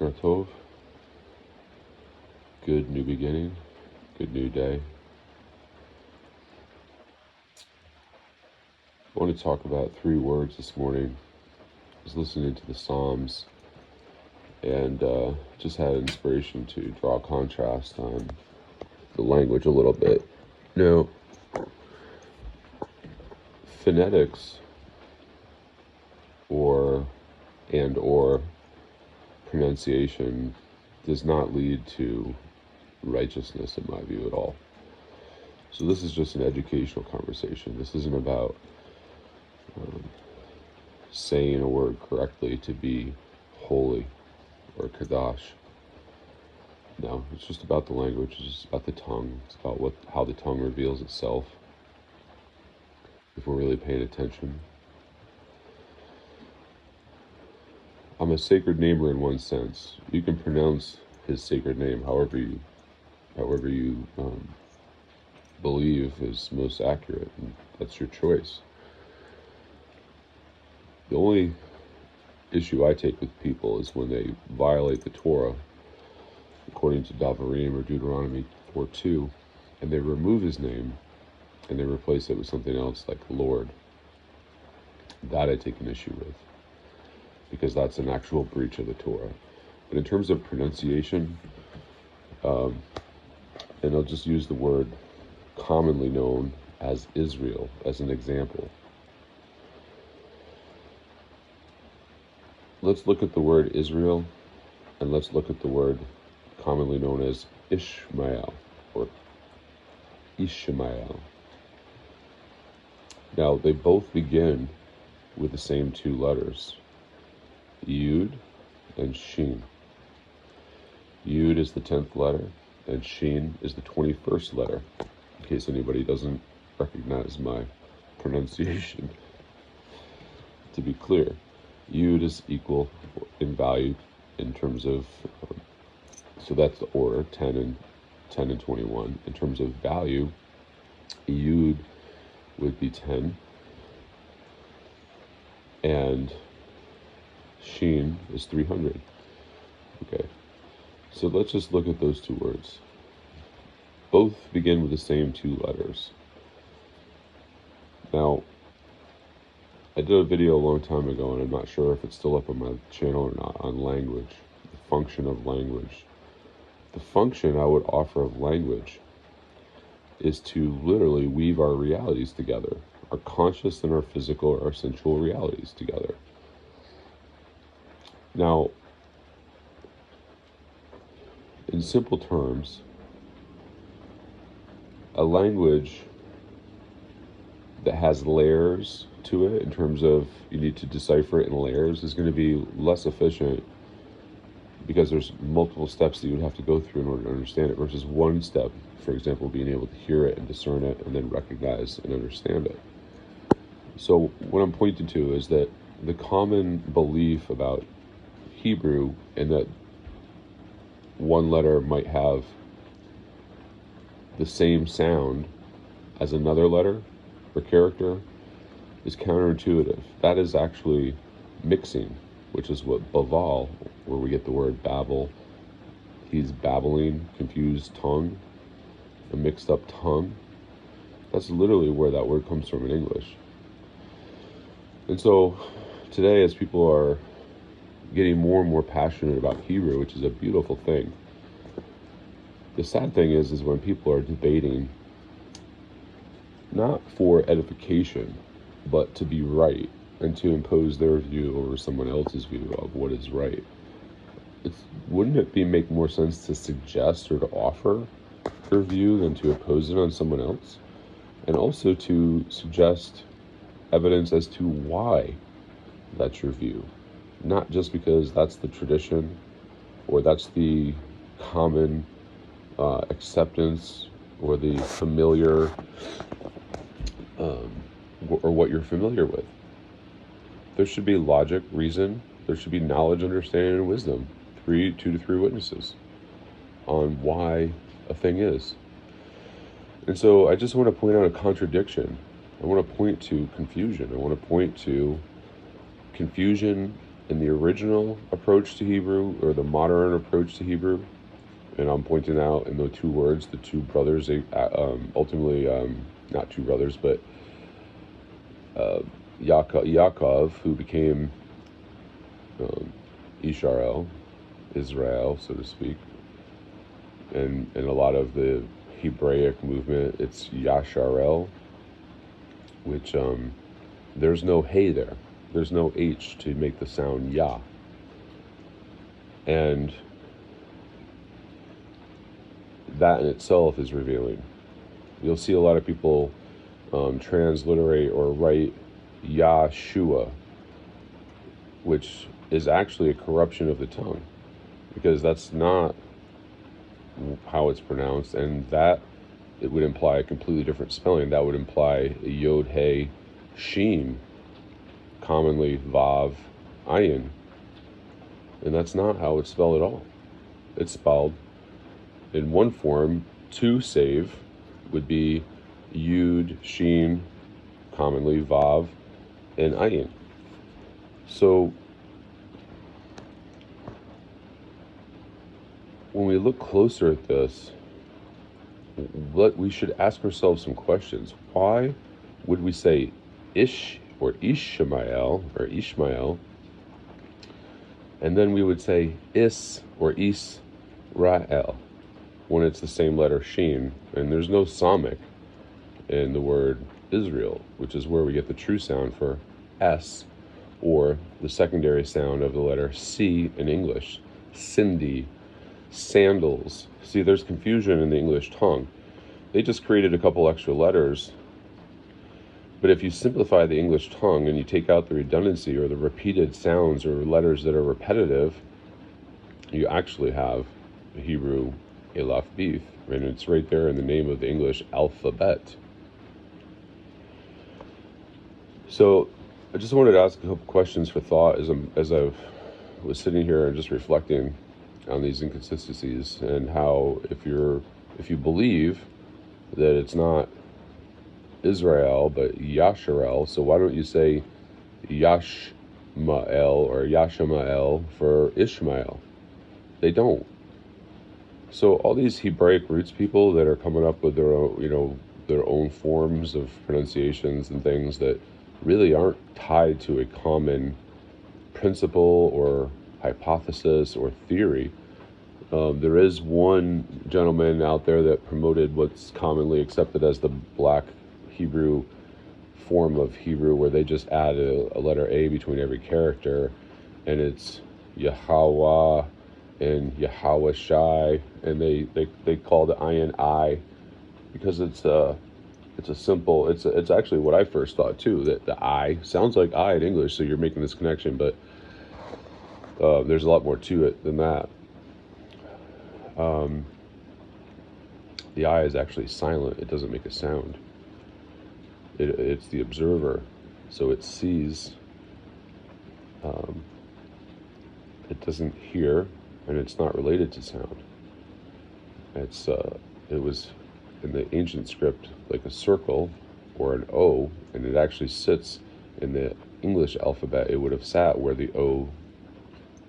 Boker Tov, good new beginning, good new day. I want to talk about 3 words this morning. I was listening to the Psalms and just had inspiration to draw a contrast on the language a little bit. Now, phonetics or pronunciation does not lead to righteousness in my view at all. So this is just an educational conversation. This isn't about saying a word correctly to be holy or kadash. No, it's just about the language. It's just about the tongue. It's about how the tongue reveals itself if we're really paying attention. I'm a sacred namer in one sense. You can pronounce his sacred name however you believe is most accurate, and that's your choice. The only issue I take with people is when they violate the Torah, according to Avaryth or Deuteronomy 4:2, and they remove his name and they replace it with something else like Lord. That I take an issue with, because that's an actual breach of the Torah. But in terms of pronunciation, and I'll just use the word commonly known as Israel as an example. Let's look at the word Israel, and let's look at the word commonly known as Ishmael, or Ishmael. Now, they both begin with the same 2 letters, Yud and Shin. Yud is the 10th letter, and Shin is the 21st letter, in case anybody doesn't recognize my pronunciation. To be clear, Yud is equal in value in terms of, so that's the order, 10 and 21. In terms of value, Yud would be 10, and Shin is 300. Okay, so let's just look at those 2 words. Both begin with the same 2 letters. Now, I did a video a long time ago, and I'm not sure if it's still up on my channel or not, on language, the function of language. The function I would offer of language is to literally weave our realities together, our conscious and our physical, our sensual realities together. Now, in simple terms, a language that has layers to it, in terms of you need to decipher it in layers, is going to be less efficient because there's multiple steps that you would have to go through in order to understand it, versus one step, for example, being able to hear it and discern it and then recognize and understand it. So what I'm pointing to is that the common belief about Hebrew, and that one letter might have the same sound as another letter or character, is counterintuitive. That is actually mixing, which is what Baval, where we get the word babble. He's babbling, confused tongue, a mixed up tongue. That's literally where that word comes from in English. And so today, as people are getting more and more passionate about Hebrew, which is a beautiful thing, the sad thing is when people are debating, not for edification, but to be right, and to impose their view over someone else's view of what is right. Wouldn't it make more sense to suggest or to offer your view than to oppose it on someone else? And also to suggest evidence as to why that's your view, not just because that's the tradition or that's the common acceptance or the familiar or what you're familiar with. There should be logic, reason, there should be knowledge, understanding, and wisdom. 2 to 3 witnesses on why a thing is. And so I just want to point out a contradiction. I want to point to confusion. I want to point to confusion in the original approach to Hebrew, or the modern approach to Hebrew, and I'm pointing out in the two words, the two brothers, they ultimately, not two brothers, but Yaakov, who became Israel, so to speak, and a lot of the Hebraic movement, it's Yasharel, which there's no hey there. There's no H to make the sound Yah. And that in itself is revealing. You'll see a lot of people transliterate or write Yahshua, which is actually a corruption of the tongue, because that's not how it's pronounced, and that it would imply a completely different spelling. That would imply a Yod He Shin, commonly Vav Ayin, and that's not how it's spelled at all. It's spelled in one form. To save would be Yud Shin, commonly Vav, and Ayin. So when we look closer at this, we should ask ourselves some questions. Why would we say Ish or Ishmael or Ishmael, and then we would say Is or Israel when it's the same letter Shin, and there's no Samic in the word Israel, which is where we get the true sound for S, or the secondary sound of the letter C in English, Cindy, sandals. See, there's confusion in the English tongue. They just created a couple extra letters, but if you simplify the English tongue and you take out the redundancy or the repeated sounds or letters that are repetitive, you actually have the Hebrew Alahaym, and it's right there in the name of the English alphabet. So I just wanted to ask a couple questions for thought as I was sitting here and just reflecting on these inconsistencies, and how if you believe that it's not Israel but Yasharel, so why don't you say Yashmael or Yashmael for Ishmael? They don't. So all these Hebraic roots people that are coming up with their own, their own forms of pronunciations and things that really aren't tied to a common principle or hypothesis or theory. There is one gentleman out there that promoted what's commonly accepted as the Black Hebrew form of Hebrew, where they just add a letter A between every character, and it's Yahweh and Yahweh Shai, and they call the ayin I, because it's a simple, it's actually what I first thought too, that the I sounds like I in English, so you're making this connection, but there's a lot more to it than that. The I is actually silent. It doesn't make a sound. It's the observer, so it sees. It doesn't hear, and it's not related to sound. It was in the ancient script like a circle or an O, and it actually sits in the English alphabet. It would have sat where the O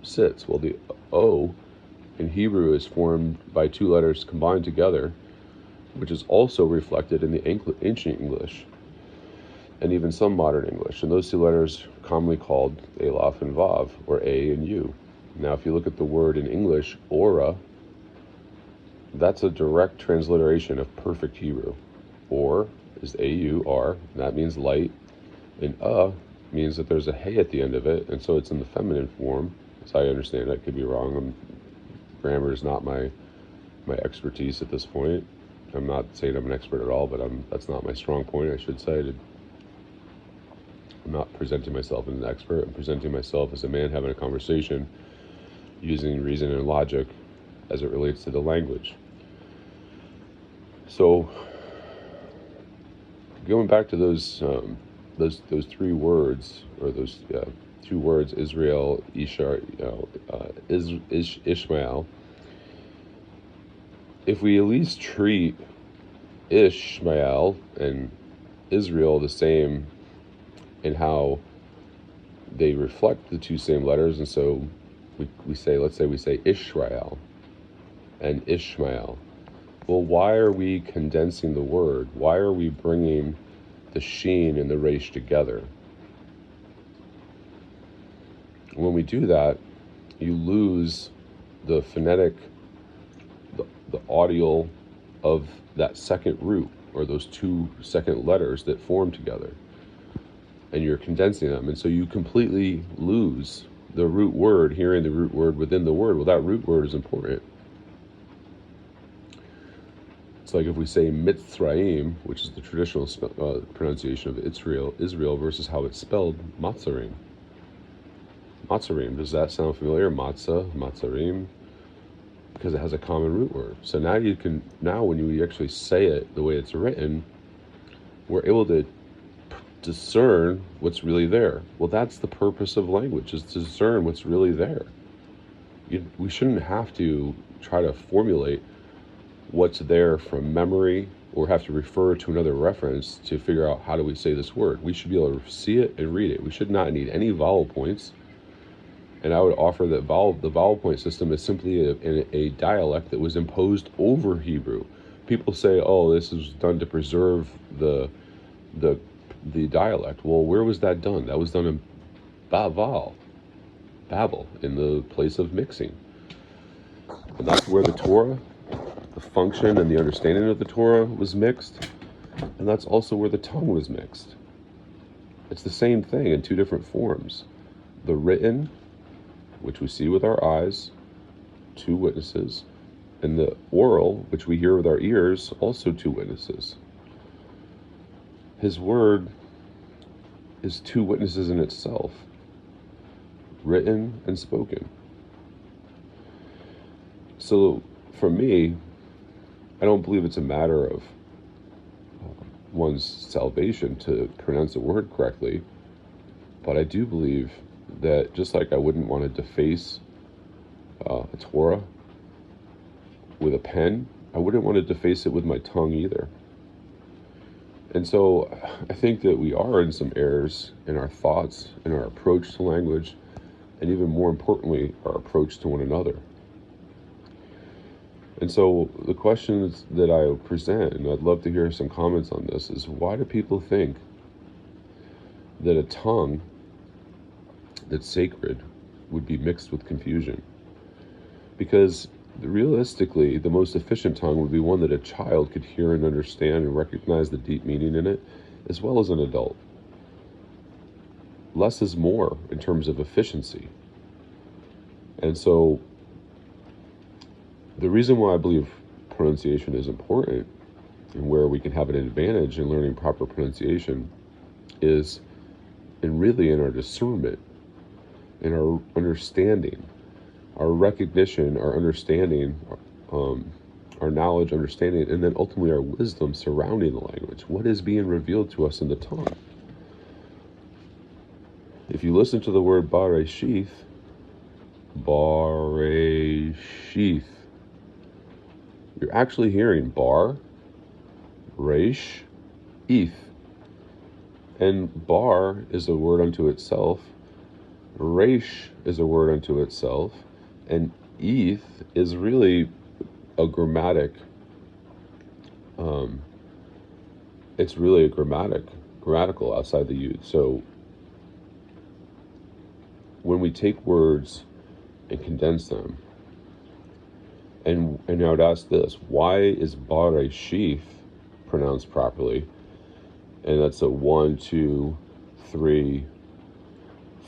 sits. Well, the O in Hebrew is formed by two letters combined together, which is also reflected in the ancient English and even some modern English. And those two letters are commonly called Aleph and Vav, or A and U. Now, if you look at the word in English, Ora, that's a direct transliteration of perfect Hebrew. Or is A-U-R, and that means light. And means that there's a hey at the end of it, and so it's in the feminine form, as I understand it. I could be wrong. Grammar is not my expertise at this point. I'm not saying I'm an expert at all, but that's not my strong point, I should say. I'm not presenting myself as an expert. I'm presenting myself as a man having a conversation using reason and logic as it relates to the language. So going back to those three words, or those two words, Israel, Ishmael. If we at least treat Ishmael and Israel the same in how they reflect the two same letters, and so we say, let's say we say Israel and Ishmael. Well, why are we condensing the word? Why are we bringing the sheen and the resh together? When we do that, you lose the phonetic, the audial of that second root, or those two second letters that form together, and you're condensing them, and so you completely lose the root word, hearing the root word within the word. Well, that root word is important. It's like if we say Matsarym, which is the traditional pronunciation of Israel versus how it's spelled, Matsarym. Matsarym, does that sound familiar? Matsarym, because it has a common root word. So now when you actually say it the way it's written, we're able to discern what's really there. Well, that's the purpose of language, is to discern what's really there. We shouldn't have to try to formulate what's there from memory or have to refer to another reference to figure out how do we say this word. We should be able to see it and read it. We should not need any vowel points. And I would offer that the vowel point system is simply a dialect that was imposed over Hebrew. People say, oh, this is done to preserve the dialect. Well, where was that done? That was done in Babel, in the place of mixing. And that's where the Torah, the function and the understanding of the Torah was mixed. And that's also where the tongue was mixed. It's the same thing in two different forms. The written, which we see with our eyes, two witnesses, and the oral, which we hear with our ears, also two witnesses. His word is two witnesses in itself, written and spoken. So for me, I don't believe it's a matter of one's salvation to pronounce a word correctly, but I do believe that just like I wouldn't want to deface a Torah with a pen, I wouldn't want to deface it with my tongue either. And so I think that we are in some errors in our thoughts, in our approach to language, and even more importantly, our approach to one another. And so the questions that I present, and I'd love to hear some comments on this, is why do people think that a tongue that's sacred would be mixed with confusion? Because realistically, the most efficient tongue would be one that a child could hear and understand and recognize the deep meaning in it, as well as an adult. Less is more in terms of efficiency. And so the reason why I believe pronunciation is important and where we can have an advantage in learning proper pronunciation is in our discernment, in our understanding, our recognition, our understanding, our knowledge, understanding, and then ultimately our wisdom surrounding the language. What is being revealed to us in the tongue? If you listen to the word Bareshith, you're actually hearing bar, resh, eth. And bar is a word unto itself, resh is a word unto itself, and eth is really a grammatical outside the yud. So when we take words and condense them, and I would ask this, why is Bareshith pronounced properly? And that's a 1, 2, 3,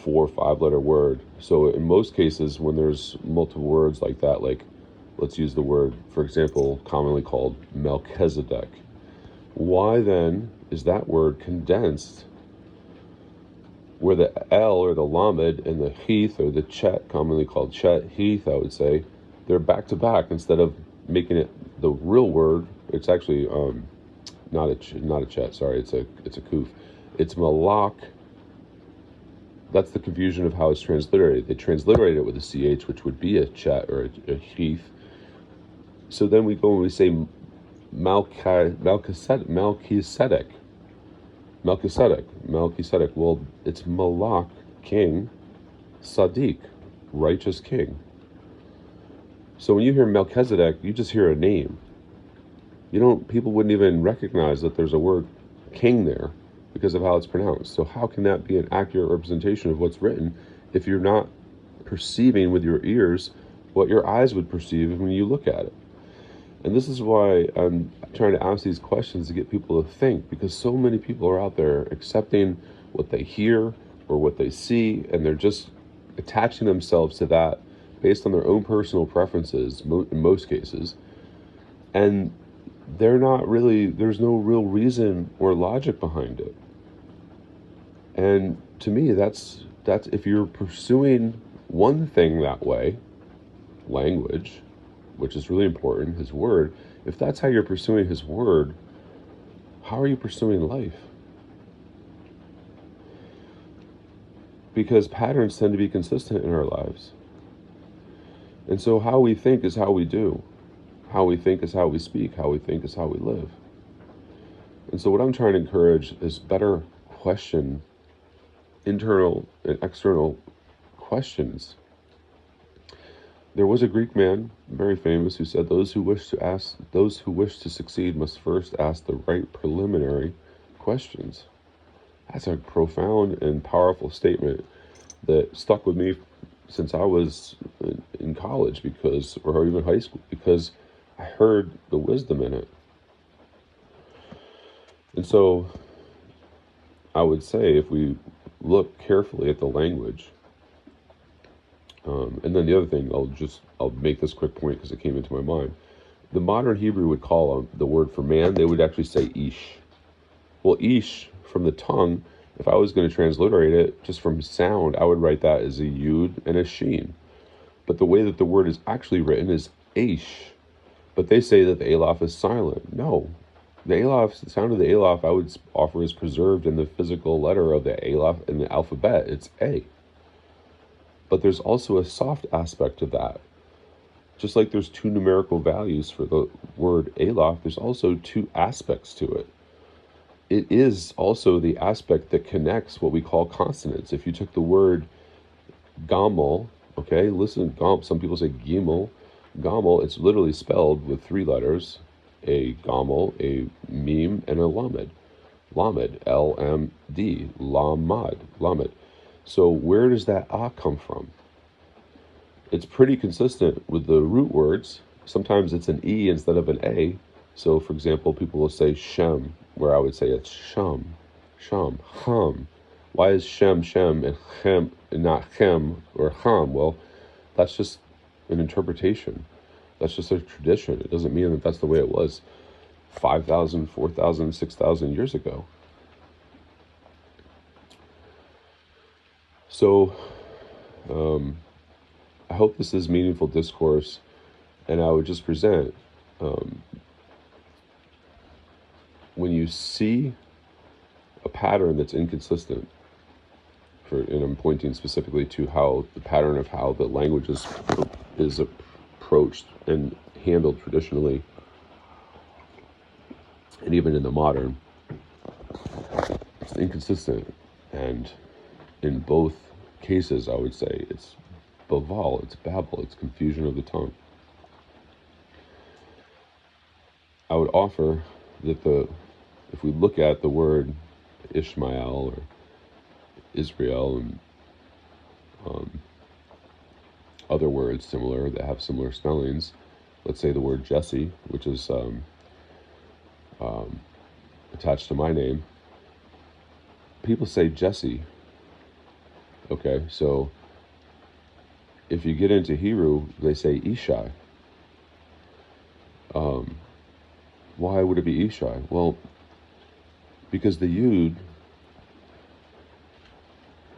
4, 5 letter word. So in most cases, when there's multiple words like that, like let's use the word, for example, commonly called Melchizedek. Why then is that word condensed where the L or the Lamed and the Heath or the Chet, commonly called Chet, Heath, I would say, they're back to back instead of making it the real word. It's actually not a Chet, sorry, it's a Kuf. It's Malak. That's the confusion of how it's transliterated. They transliterate it with a CH, which would be a Chet or a Heath. So then we go and we say Melchizedek. Well, it's Malak king, Sadiq, righteous king. So when you hear Melchizedek, you just hear a name. People wouldn't even recognize that there's a word king there because of how it's pronounced. So how can that be an accurate representation of what's written if you're not perceiving with your ears what your eyes would perceive when you look at it? And this is why I'm trying to ask these questions to get people to think, because so many people are out there accepting what they hear or what they see, and they're just attaching themselves to that based on their own personal preferences in most cases. And there's no real reason or logic behind it. And to me, that's if you're pursuing one thing that way, language, which is really important, his word, if that's how you're pursuing his word, how are you pursuing life? Because patterns tend to be consistent in our lives. And so how we think is how we do. How we think is how we speak. How we think is how we live. And so what I'm trying to encourage is better question internal and external questions. There was a Greek man, very famous, who said those who wish to succeed must first ask the right preliminary questions. That's a profound and powerful statement that stuck with me since I was in college, or even high school, because I heard the wisdom in it. And so I would say, if we look carefully at the language, and then the other thing, I'll make this quick point because it came into my mind. The modern Hebrew would call the word for man, they would actually say ish. Well, ish, from the tongue, if I was going to transliterate it just from sound, I would write that as a yud and a sheen. But the way that the word is actually written is aish. But they say that the aleph is silent. No. The sound of the aleph, I would offer, is preserved in the physical letter of the aleph in the alphabet. It's A. But there's also a soft aspect to that. Just like there's two numerical values for the word aleph, there's also two aspects to it. It is also the aspect that connects what we call consonants. If you took the word gamel, okay, listen, some people say gimel. Gamel, it's literally spelled with three letters, a gamel, a meme, and a lamed. Lamed, L-M-D, lamad, lamed. So where does that ah come from? It's pretty consistent with the root words. Sometimes it's an E instead of an A. So, for example, people will say Shem, where I would say it's Sham, Ham. Why is Shem, and Chem, and not Chem or Ham? Well, that's just an interpretation. That's just a tradition. It doesn't mean that that's the way it was 5,000, 4,000, 6,000 years ago. So, I hope this is meaningful discourse, and I would just present, when you see a pattern that's inconsistent, and I'm pointing specifically to how the pattern of how the language is approached and handled traditionally, and even in the modern, it's inconsistent. And in both cases, I would say it's baval, it's babble, it's confusion of the tongue. I would offer that if we look at the word Ishmael or Israel and other words similar that have similar spellings, let's say the word Jesse, which is attached to my name, people say Jesse. Okay, so if you get into Hebrew, they say Ishai. Why would it be Ishai? Well, because the Yud,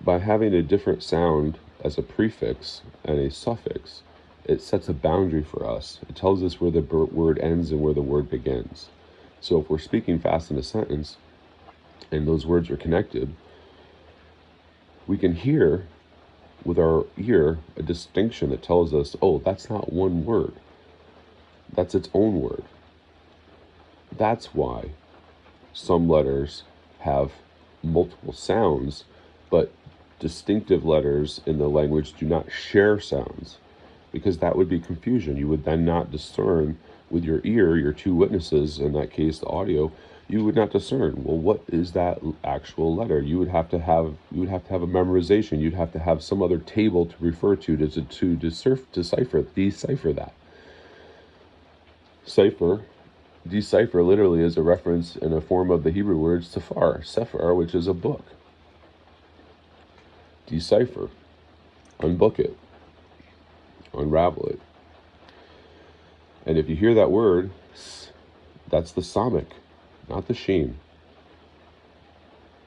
by having a different sound as a prefix and a suffix, it sets a boundary for us. It tells us where the word ends and where the word begins. So if we're speaking fast in a sentence and those words are connected, we can hear with our ear a distinction that tells us, oh, that's not one word. That's its own word. That's why some letters have multiple sounds, but distinctive letters in the language do not share sounds, because that would be confusion. You would then not discern with your ear, your two witnesses, in that case, the audio, you would not discern, well, what is that actual letter? You would have to have a memorization. You'd have to have some other table to refer to decipher that. Decipher literally is a reference in a form of the Hebrew word sephar, which is a book. Decipher, unbook it, unravel it. And if you hear that word, that's the samic, not the sheen.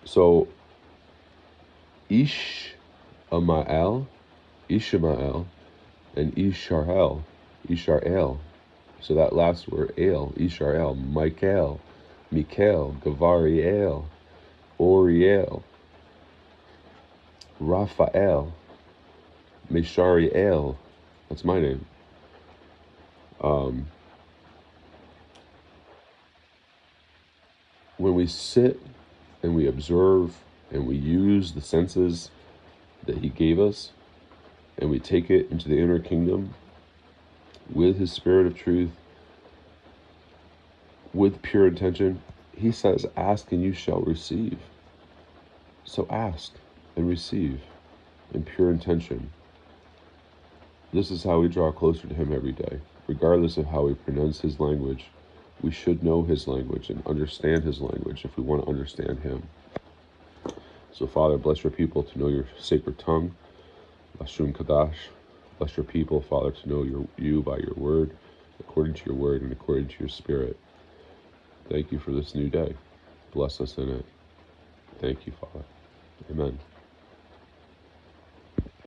So Ishmael, and Isharel. So that last word, El, Isharel, Mikael, Gavariel, Oriel, Raphael, Mashariel. That's my name. When we sit and we observe and we use the senses that he gave us, and we take it into the inner kingdom with his spirit of truth, with pure intention, he says, ask and you shall receive. So ask and receive in pure intention. This is how we draw closer to him every day. Regardless of how we pronounce his language, we should know his language and understand his language if we want to understand him. So Father, bless your people to know your sacred tongue. Lashon Kadash. Bless your people, Father, to know you by your word, according to your word and according to your spirit. Thank you for this new day. Bless us in it. Thank you, Father. Amen.